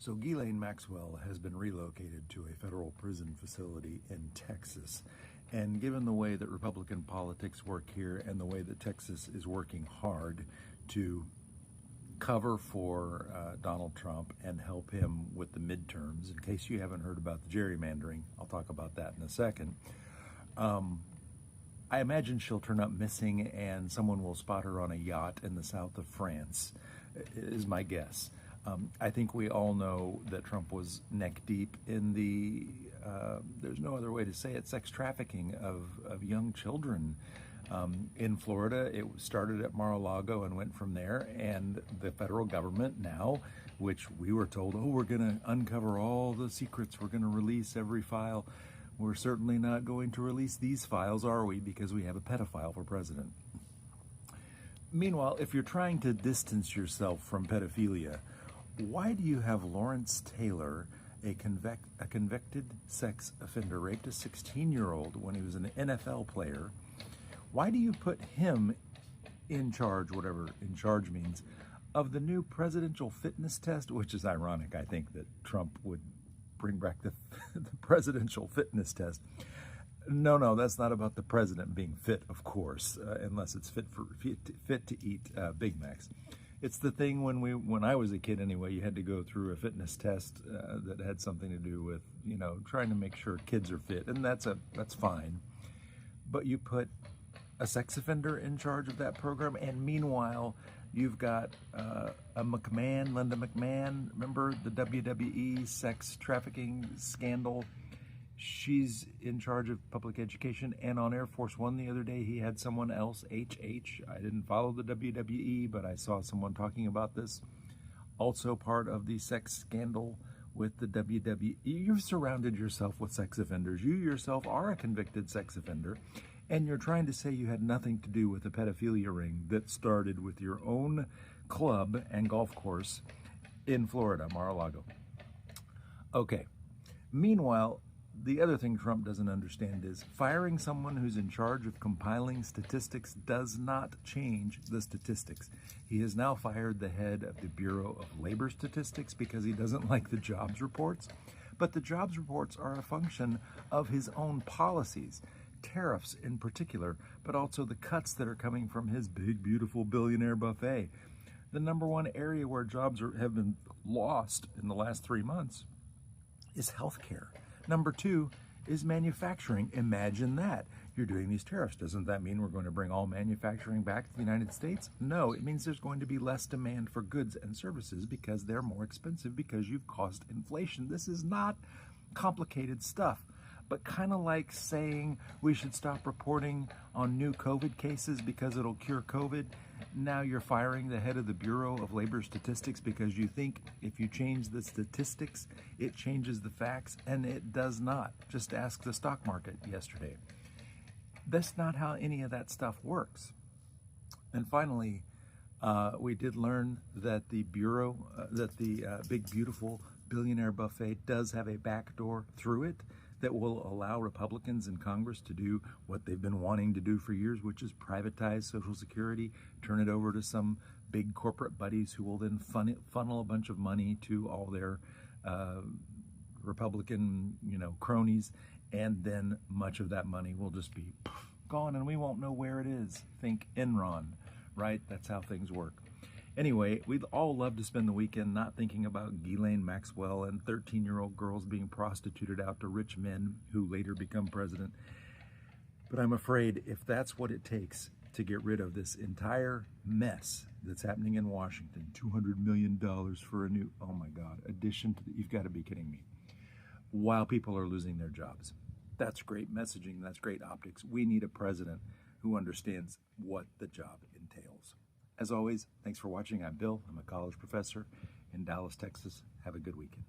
So Ghislaine Maxwell has been relocated to a federal prison facility in Texas. And given the way that Republican politics work here and the way that Texas is working hard to cover for Donald Trump and help him with the midterms, in case you haven't heard about the gerrymandering, I'll talk about that in a second. I imagine she'll turn up missing and someone will spot her on a yacht in the south of France, is my guess. I think we all know that Trump was neck deep in the, there's no other way to say it, sex trafficking of young children. In Florida, it started at Mar-a-Lago and went from there, and the federal government now, which we were told, oh, we're going to uncover all the secrets, we're going to release every file. We're certainly not going to release these files, are we? Because we have a pedophile for president. Meanwhile, if you're trying to distance yourself from pedophilia, why do you have Lawrence Taylor, a convicted sex offender, raped a 16-year-old when he was an NFL player? Why do you put him in charge, whatever in charge means, of the new presidential fitness test, which is ironic, I think, that Trump would bring back the presidential fitness test. No, that's not about the president being fit, of course, unless it's fit to eat Big Macs. It's the thing when I was a kid anyway, you had to go through a fitness test that had something to do with, trying to make sure kids are fit, and that's fine. But you put a sex offender in charge of that program, and meanwhile, you've got a Linda McMahon, remember the WWE sex trafficking scandal? She's in charge of public education, and on Air Force One the other day, he had someone else, HH. I didn't follow the WWE, but I saw someone talking about this. Also part of the sex scandal with the WWE. You've surrounded yourself with sex offenders. You yourself are a convicted sex offender, and you're trying to say you had nothing to do with the pedophilia ring that started with your own club and golf course in Florida, Mar-a-Lago. Okay. Meanwhile, the other thing Trump doesn't understand is firing someone who's in charge of compiling statistics does not change the statistics. He has now fired the head of the Bureau of Labor Statistics because he doesn't like the jobs reports. But the jobs reports are a function of his own policies, tariffs in particular, but also the cuts that are coming from his big, beautiful billionaire buffet. The number one area where jobs have been lost in the last 3 months is healthcare. Number two is manufacturing. Imagine that. You're doing these tariffs. Doesn't that mean we're going to bring all manufacturing back to the United States? No, it means there's going to be less demand for goods and services because they're more expensive because you've caused inflation. This is not complicated stuff, but kind of like saying we should stop reporting on new COVID cases because it'll cure COVID. Now you're firing the head of the Bureau of Labor Statistics because you think if you change the statistics, it changes the facts, and it does not. Just ask the stock market yesterday. That's not how any of that stuff works. And finally, we did learn that the Bureau, big, beautiful billionaire buffet does have a back door through it that will allow Republicans in Congress to do what they've been wanting to do for years, which is privatize Social Security, turn it over to some big corporate buddies who will then funnel a bunch of money to all their Republican, cronies, and then much of that money will just be gone and we won't know where it is. Think Enron, right? That's how things work. Anyway, we'd all love to spend the weekend not thinking about Ghislaine Maxwell and 13-year-old girls being prostituted out to rich men who later become president. But I'm afraid if that's what it takes to get rid of this entire mess that's happening in Washington, $200 million for a new, oh my God, addition to you've got to be kidding me, while people are losing their jobs. That's great messaging. That's great optics. We need a president who understands what the job entails. As always, thanks for watching. I'm Bill. I'm a college professor in Dallas, Texas. Have a good weekend.